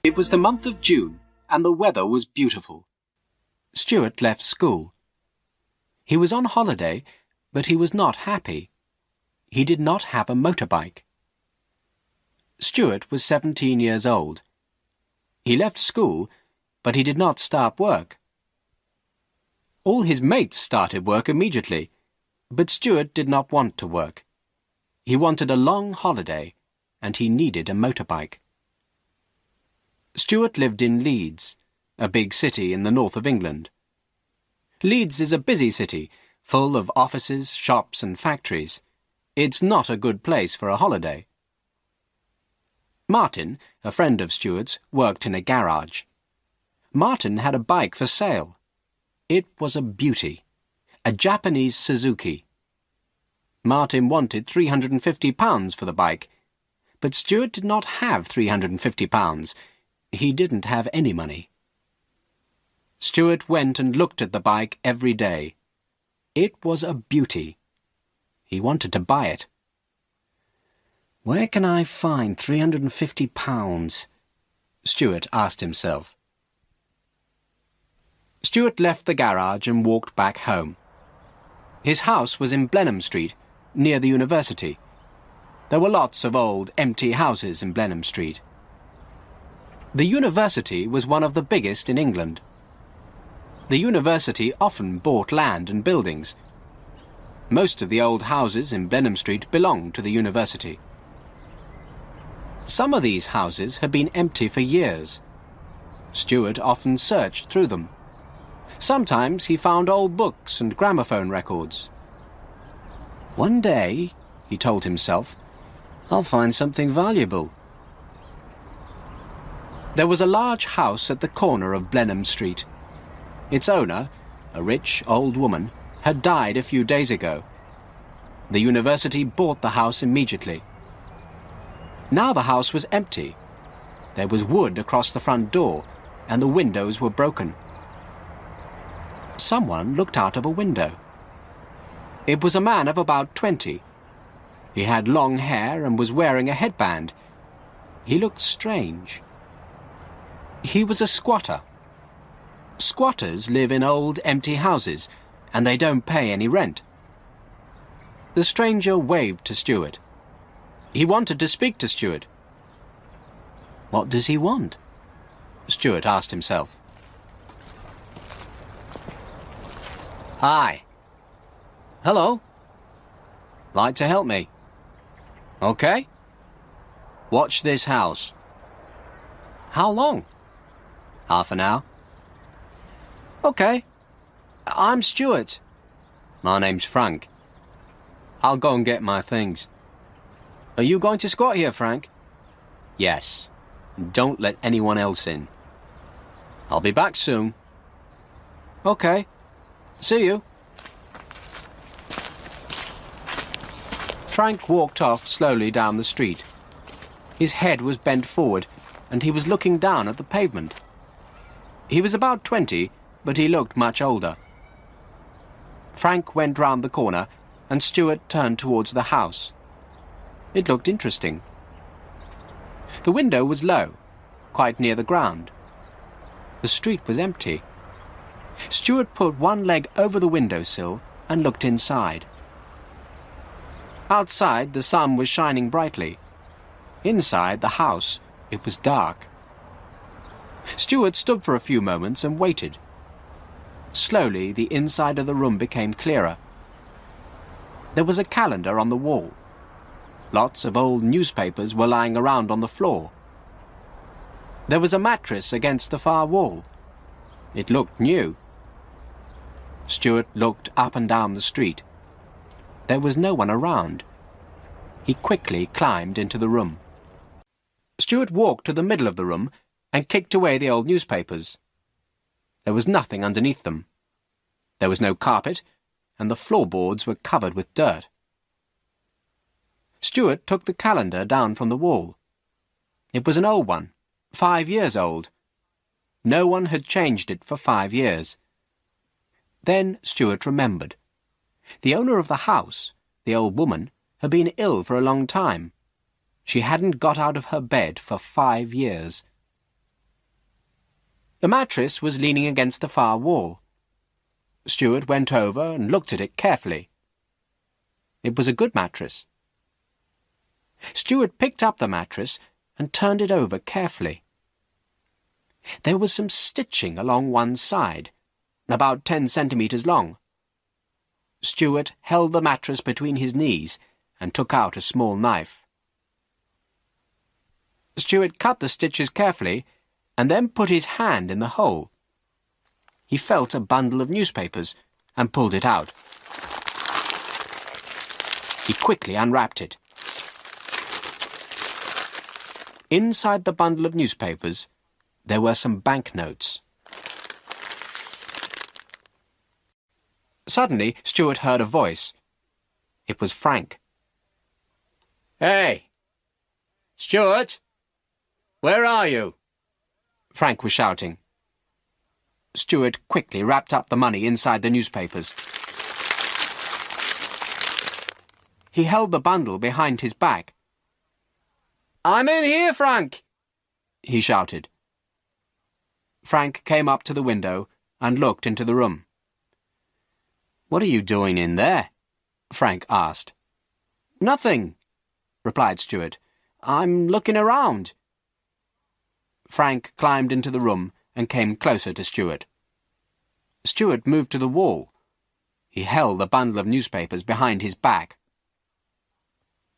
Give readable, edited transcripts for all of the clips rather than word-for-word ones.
It was the month of June, and the weather was beautiful. Stuart left school. He was on holiday, but he was not happy. He did not have a motorbike. Stuart was 17 years old. He left school, but he did not start work. All his mates started work immediately, but Stuart did not want to work. He wanted a long holiday, and he needed a motorbike. Stuart lived in Leeds, a big city in the north of England. Leeds is a busy city, full of offices, shops and factories. It's not a good place for a holiday. Martin, a friend of Stuart's, worked in a garage. Martin had a bike for sale. It was a beauty, a Japanese Suzuki. Martin wanted £350 for the bike, but Stuart did not have £350. He didn't have any money. Stuart went and looked at the bike every day. It was a beauty. He wanted to buy it. Where can I find £350? Stuart asked himself. Stuart left the garage and walked back home. His house was in Blenheim Street, near the university. There were lots of old, empty houses in Blenheim Street. The university was one of the biggest in England. The university often bought land and buildings. Most of the old houses in Blenheim Street belonged to the university. Some of these houses had been empty for years. Stuart often searched through them. Sometimes he found old books and gramophone records. One day, he told himself, I'll find something valuable. There was a large house at the corner of Blenheim Street. Its owner, a rich old woman, had died a few days ago. The university bought the house immediately. Now the house was empty. There was wood across the front door, and the windows were broken. Someone looked out of a window. It was a man of about 20. He had long hair and was wearing a headband. He looked strange. He was a squatter. Squatters live in old, empty houses, and they don't pay any rent. The stranger waved to Stuart. He wanted to speak to Stuart. What does he want? Stuart asked himself. Hi. Hello. Like to help me? Okay. Watch this house. How long? Half an hour. Okay. I'm Stuart. My name's Frank. I'll go and get my things. Are you going to squat here, Frank? Yes. Don't let anyone else in. I'll be back soon. Okay. See you. Frank walked off slowly down the street. His head was bent forward, and he was looking down at the pavement. He was about 20, but he looked much older. Frank went round the corner, and Stuart turned towards the house. It looked interesting. The window was low, quite near the ground. The street was empty. Stuart put one leg over the windowsill and looked inside. Outside, the sun was shining brightly. Inside the house, it was dark. Stuart stood for a few moments and waited. Slowly, the inside of the room became clearer. There was a calendar on the wall. Lots of old newspapers were lying around on the floor. There was a mattress against the far wall. It looked new. Stuart looked up and down the street. There was no one around. He quickly climbed into the room. Stuart walked to the middle of the room and kicked away the old newspapers. There was nothing underneath them. There was no carpet, and the floorboards were covered with dirt. Stuart took the calendar down from the wall. It was an old one, 5 years old. No one had changed it for 5 years. Then Stuart remembered. The owner of the house, the old woman, had been ill for a long time. She hadn't got out of her bed for 5 years. The mattress was leaning against the far wall. Stuart went over and looked at it carefully. It was a good mattress. Stuart picked up the mattress and turned it over carefully. There was some stitching along one side, about 10 centimetres long. Stuart held the mattress between his knees and took out a small knife. Stuart cut the stitches carefully and then put his hand in the hole. He felt a bundle of newspapers and pulled it out. He quickly unwrapped it. Inside the bundle of newspapers, there were some banknotes. Suddenly, Stuart heard a voice. It was Frank. "Hey! Stuart! Where are you?" Frank was shouting. Stuart quickly wrapped up the money inside the newspapers. He held the bundle behind his back. "I'm in here, Frank!" he shouted. Frank came up to the window and looked into the room. "What are you doing in there?" Frank asked. "Nothing," replied Stuart. "I'm looking around." Frank climbed into the room and came closer to Stuart. Stuart moved to the wall. He held the bundle of newspapers behind his back.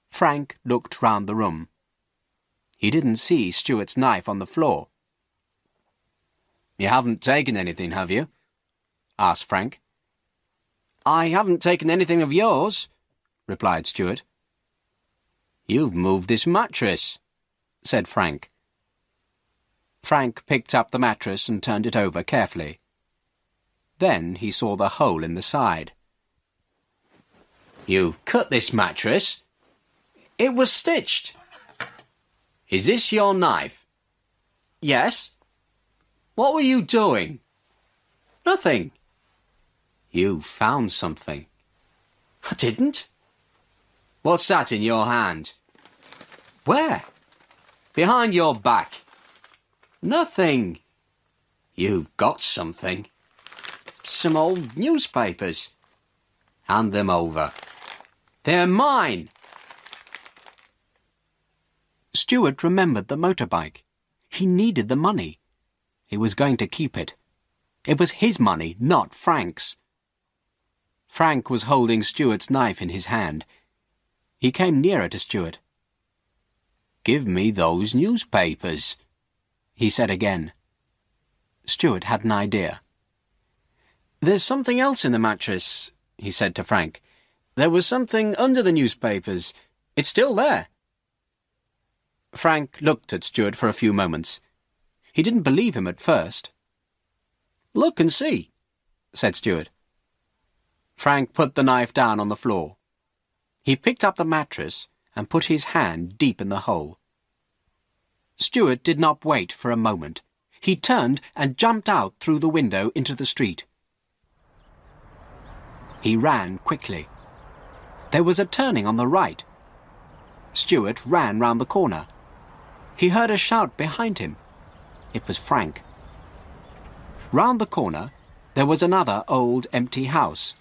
Frank looked round the room. He didn't see Stuart's knife on the floor. "You haven't taken anything, have you?" asked Frank. "I haven't taken anything of yours," replied Stuart. "You've moved this mattress," said Frank. Frank picked up the mattress and turned it over carefully. Then he saw the hole in the side. "You cut this mattress?" "It was stitched." "Is this your knife?" "Yes." "What were you doing?" "Nothing." "You found something." "I didn't." "What's that in your hand?" "Where?" "Behind your back." "Nothing." "You've got something." "Some old newspapers." "Hand them over." "They're mine." Stuart remembered the motorbike. He needed the money. He was going to keep it. It was his money, not Frank's. Frank was holding Stuart's knife in his hand. He came nearer to Stuart. "Give me those newspapers," he said again. Stuart had an idea. "There's something else in the mattress," he said to Frank. "There was something under the newspapers. It's still there." Frank looked at Stuart for a few moments. He didn't believe him at first. "Look and see," said Stuart. Frank put the knife down on the floor. He picked up the mattress and put his hand deep in the hole. Stuart did not wait for a moment. He turned and jumped out through the window into the street. He ran quickly. There was a turning on the right. Stuart ran round the corner. He heard a shout behind him. It was Frank. Round the corner, there was another old empty house.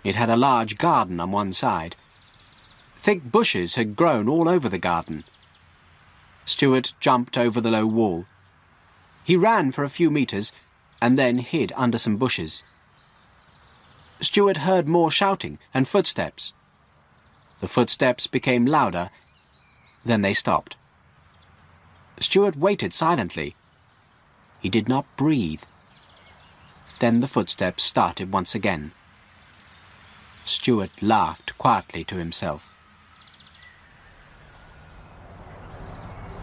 It had a large garden on one side. Thick bushes had grown all over the garden. Stuart jumped over the low wall. He ran for a few metres and then hid under some bushes. Stuart heard more shouting and footsteps. The footsteps became louder, then they stopped. Stuart waited silently. He did not breathe. Then the footsteps started once again. Stuart laughed quietly to himself.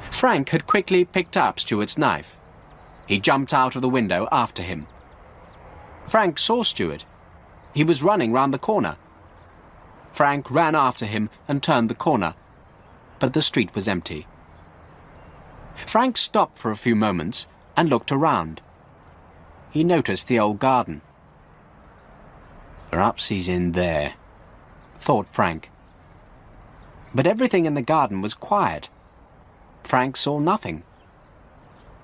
Frank had quickly picked up Stuart's knife. He jumped out of the window after him. Frank saw Stuart. He was running round the corner. Frank ran after him and turned the corner, but the street was empty. Frank stopped for a few moments and looked around. He noticed the old garden. "Perhaps he's in there," thought Frank. But everything in the garden was quiet. Frank saw nothing.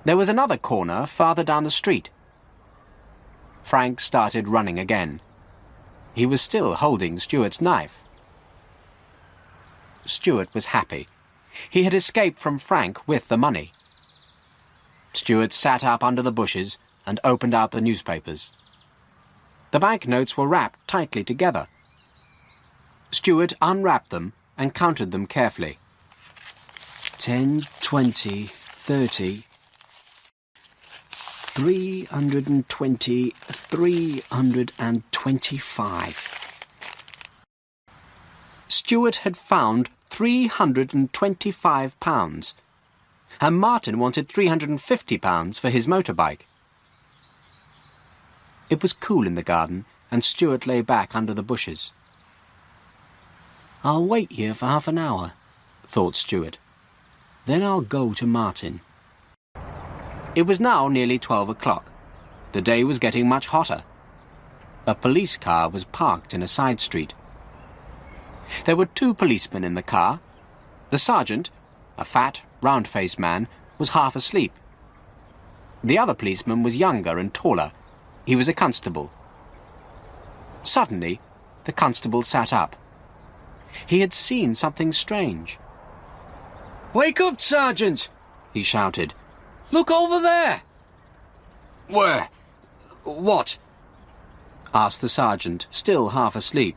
There was another corner farther down the street. Frank started running again. He was still holding Stuart's knife. Stuart was happy. He had escaped from Frank with the money. Stuart sat up under the bushes and opened out the newspapers. The banknotes were wrapped tightly together. Stuart unwrapped them and counted them carefully. 10, 20, 30, 320, 325. Stuart had found £325, and Martin wanted £350 for his motorbike. It was cool in the garden, and Stuart lay back under the bushes. "I'll wait here for half an hour," thought Stuart. "Then I'll go to Martin." It was now nearly 12 o'clock. The day was getting much hotter. A police car was parked in a side street. There were 2 policemen in the car. The sergeant, a fat, round-faced man, was half asleep. The other policeman was younger and taller. He was a constable. Suddenly, the constable sat up. He had seen something strange. "Wake up, Sergeant!" he shouted. "Look over there!" Where? What? asked the sergeant, still half asleep.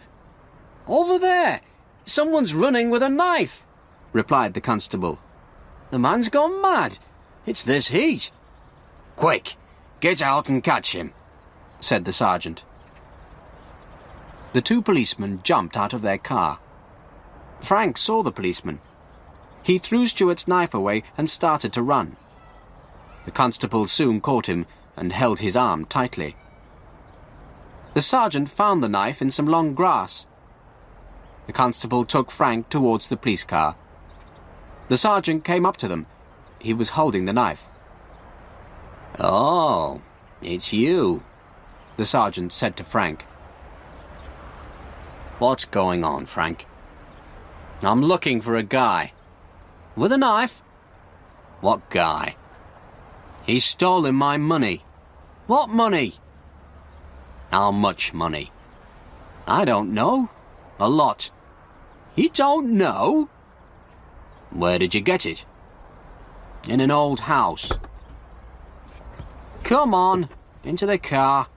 "Over there! Someone's running with a knife," replied the constable. "The man's gone mad. It's this heat." Quick, get out and catch him, said the sergeant. The 2 policemen jumped out of their car. Frank saw the policeman. He threw Stuart's knife away and started to run. The constable soon caught him and held his arm tightly. The sergeant found the knife in some long grass. The constable took Frank towards the police car. The sergeant came up to them. He was holding the knife. Oh, it's you, the sergeant said to Frank. What's going on, Frank? I'm looking for a guy. With a knife? What guy? He's stolen my money. What money? How much money? I don't know. A lot. You don't know? Where did you get it? In an old house. Come on, into the car.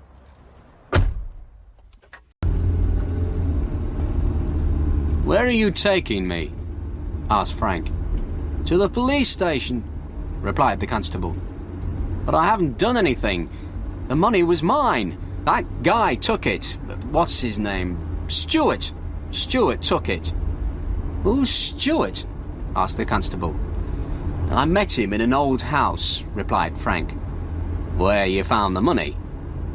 Where are you taking me? asked Frank. To the police station, replied the constable. But I haven't done anything. The money was mine. That guy took it. What's his name? Stuart. Stuart took it. Who's Stuart? asked the constable. I met him in an old house, replied Frank. Where you found the money?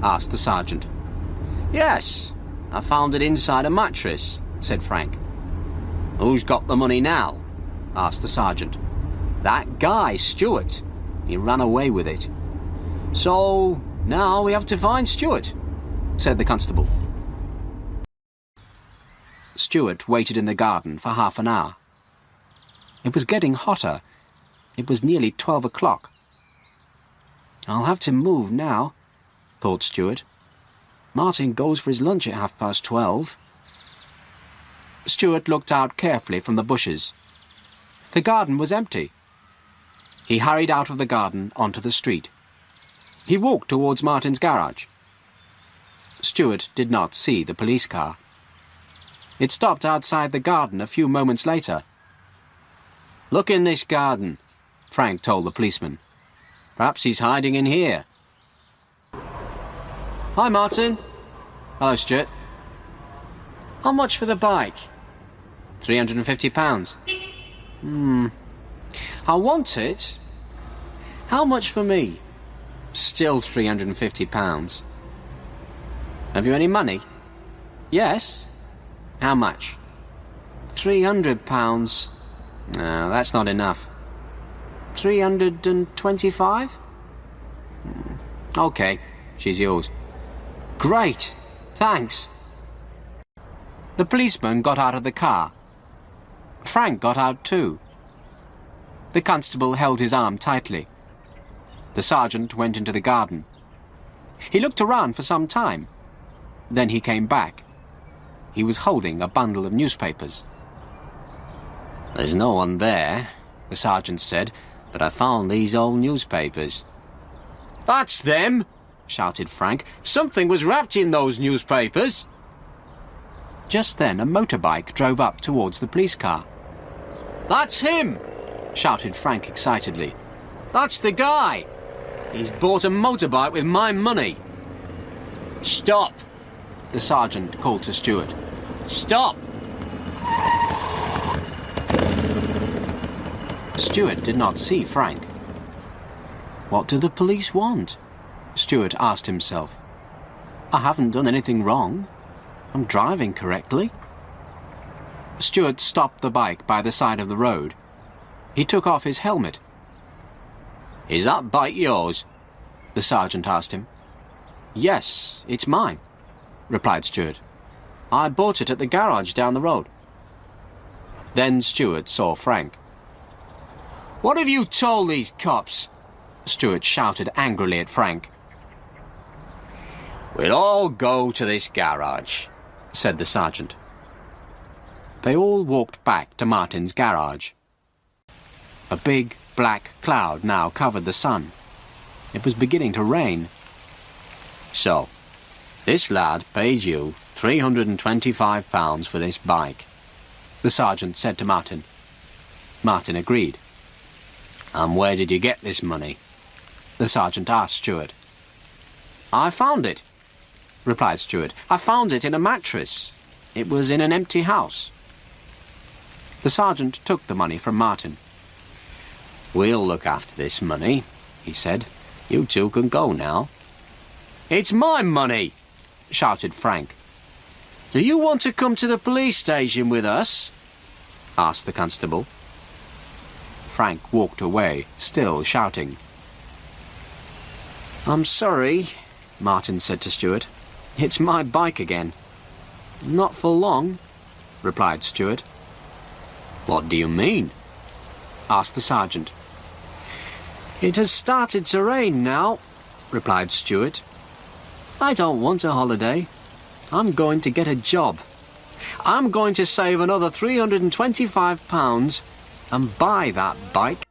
asked the sergeant. Yes, I found it inside a mattress, said Frank. Who's got the money now? asked the sergeant. That guy, Stuart. He ran away with it. So, now we have to find Stuart, said the constable. Stuart waited in the garden for half an hour. It was getting hotter. It was nearly 12 o'clock. I'll have to move now, thought Stuart. Martin goes for his lunch at 12:30. Stuart looked out carefully from the bushes. The garden was empty. He hurried out of the garden onto the street. He walked towards Martin's garage. Stuart did not see the police car. It stopped outside the garden a few moments later. Look in this garden, Frank told the policeman. Perhaps he's hiding in here. Hi, Martin. Hello, Stuart. How much for the bike? £350. I want it. How much for me? Still £350. Have you any money? Yes. How much? £300. No, that's not enough. 325? Okay, she's yours. Great, thanks. The policeman got out of the car. Frank got out too. The constable held his arm tightly. The sergeant went into the garden. He looked around for some time. Then he came back. He was holding a bundle of newspapers. There's no one there, the sergeant said, but I found these old newspapers. That's them, shouted Frank. Something was wrapped in those newspapers. Just then a motorbike drove up towards the police car. That's him, shouted Frank excitedly. That's the guy. He's bought a motorbike with my money. Stop, the sergeant called to Stuart. Stop! Stuart did not see Frank. What do the police want? Stuart asked himself. I haven't done anything wrong. I'm driving correctly. Stuart stopped the bike by the side of the road. He took off his helmet. Is that bike yours? The sergeant asked him. Yes, it's mine, replied Stuart. I bought it at the garage down the road. Then Stuart saw Frank. What have you told these cops? Stuart shouted angrily at Frank. We'll all go to this garage, said the sergeant. They all walked back to Martin's garage. A big black cloud now covered the sun. It was beginning to rain. So, this lad paid you £325 for this bike, the sergeant said to Martin. Martin agreed. And where did you get this money? The sergeant asked Stuart. I found it, replied Stuart. I found it in a mattress. It was in an empty house. The sergeant took the money from Martin. We'll look after this money, he said. You two can go now. It's my money, shouted Frank. Do you want to come to the police station with us? Asked the constable. Frank walked away, still shouting. I'm sorry, Martin said to Stuart. It's my bike again. Not for long, replied Stuart. What do you mean? Asked the sergeant. It has started to rain now, replied Stuart. I don't want a holiday. I'm going to get a job. I'm going to save another £325 and buy that bike.